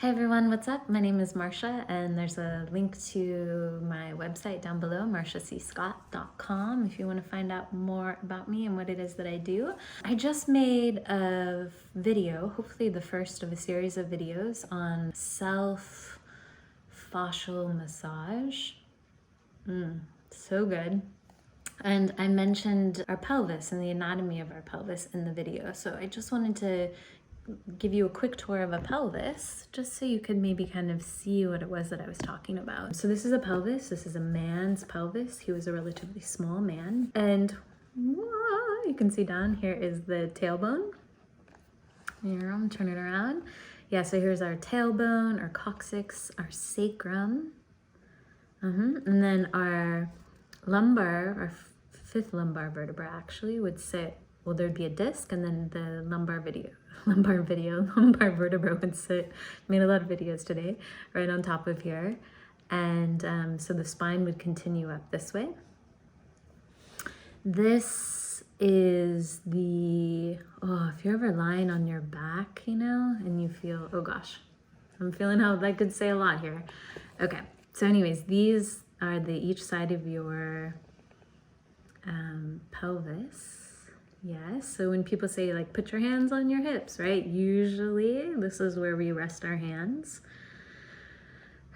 Hi everyone, what's up? My name is Marsha and there's a link to my website down below, marshacscott.com, if you want to find out more about me and what it is that I do. I just made a video, hopefully the first of a series of videos on self-fascial massage. So good. And I mentioned our pelvis and the anatomy of our pelvis in the video. So I just wanted to give you a quick tour of a pelvis, just so you could maybe kind of see what it was that I was talking about. So this is a pelvis. This is a man's pelvis. He was a relatively small man. And you can see down here is the tailbone. Here, I'm turn it around. Yeah, so here's our tailbone, our coccyx, our sacrum. And then our lumbar, our fifth lumbar vertebra actually would sit, well, there'd be a disc and then the lumbar vertebra would sit, made a lot of videos today, right on top of here. And so the spine would continue up this way. This is the, if you're ever lying on your back, you know, and you feel, oh gosh, I'm feeling how I could say a lot here. Okay, so anyways, these are each side of your pelvis. Yes, so when people say like put your hands on your hips, right? Usually this is where we rest our hands.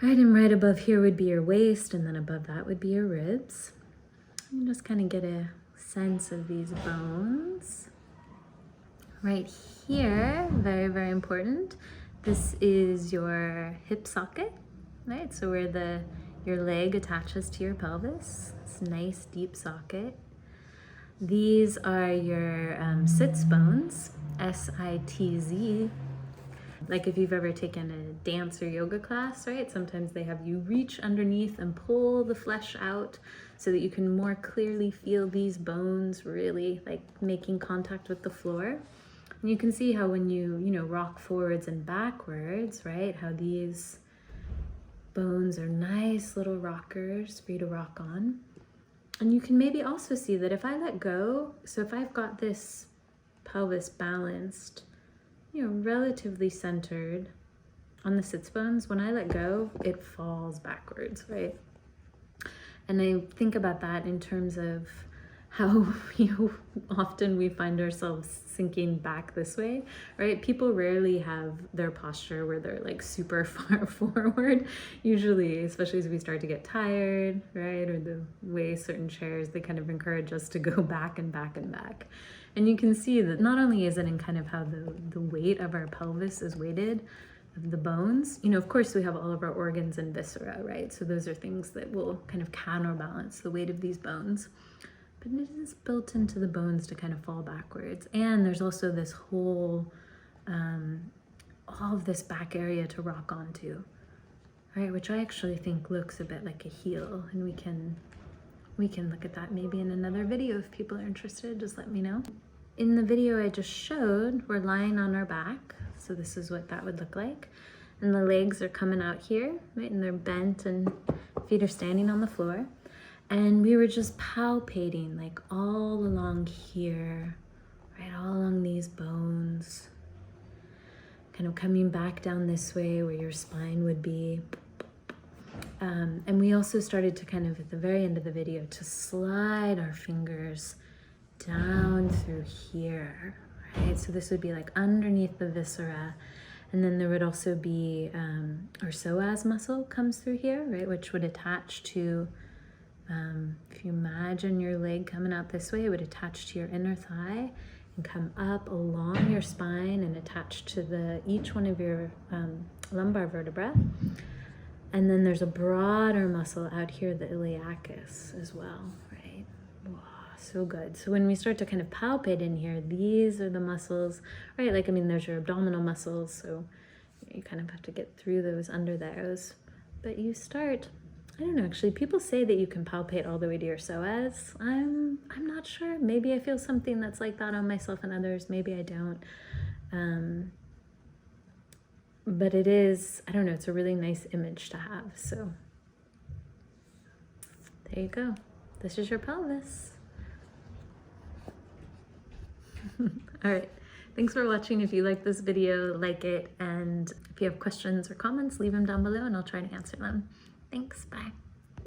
Right, and right above here would be your waist, and then above that would be your ribs. And just kind of get a sense of these bones. Right here, very, very important. This is your hip socket, right? So where your leg attaches to your pelvis. It's a nice deep socket. These are your sits bones, S-I-T-Z. Like if you've ever taken a dance or yoga class, right? Sometimes they have you reach underneath and pull the flesh out so that you can more clearly feel these bones really like making contact with the floor. And you can see how when you rock forwards and backwards, right? How these bones are nice little rockers for you to rock on. And you can maybe also see that if I let go, so if I've got this pelvis balanced, relatively centered on the sits bones, when I let go, it falls backwards, right? And I think about that in terms of how often we find ourselves sinking back this way, right? People rarely have their posture where they're like super far forward. Usually, especially as we start to get tired, right? Or the way certain chairs, they kind of encourage us to go back and back and back. And you can see that not only is it in kind of how the weight of our pelvis is weighted, of the bones, of course we have all of our organs and viscera, right? So those are things that will kind of counterbalance the weight of these bones. But it is built into the bones to kind of fall backwards. And there's also this whole, all of this back area to rock onto, right? Which I actually think looks a bit like a heel. And we can look at that maybe in another video if people are interested, just let me know. In the video I just showed, we're lying on our back. So this is what that would look like. And the legs are coming out here, right? And they're bent and feet are standing on the floor. And we were just palpating like all along here, right, all along these bones, kind of coming back down this way where your spine would be. And we also started to kind of, at the very end of the video, to slide our fingers down through here, right? So this would be like underneath the viscera. And then there would also be our psoas muscle comes through here, right, which would attach to, if you imagine your leg coming out this way, it would attach to your inner thigh and come up along your spine and attach to each one of your lumbar vertebra. And then there's a broader muscle out here, the iliacus as well, right? Wow, so good. So when we start to kind of palpate in here, these are the muscles, right? Like, there's your abdominal muscles, so you kind of have to get through those under those. But you start, I don't know, actually, people say that you can palpate all the way to your psoas. I'm not sure. Maybe I feel something that's like that on myself and others. Maybe I don't. But it is, I don't know, it's a really nice image to have. So there you go. This is your pelvis. All right. Thanks for watching. If you like this video, like it, and If you have questions or comments, leave them down below and I'll try to answer them. Thanks, bye.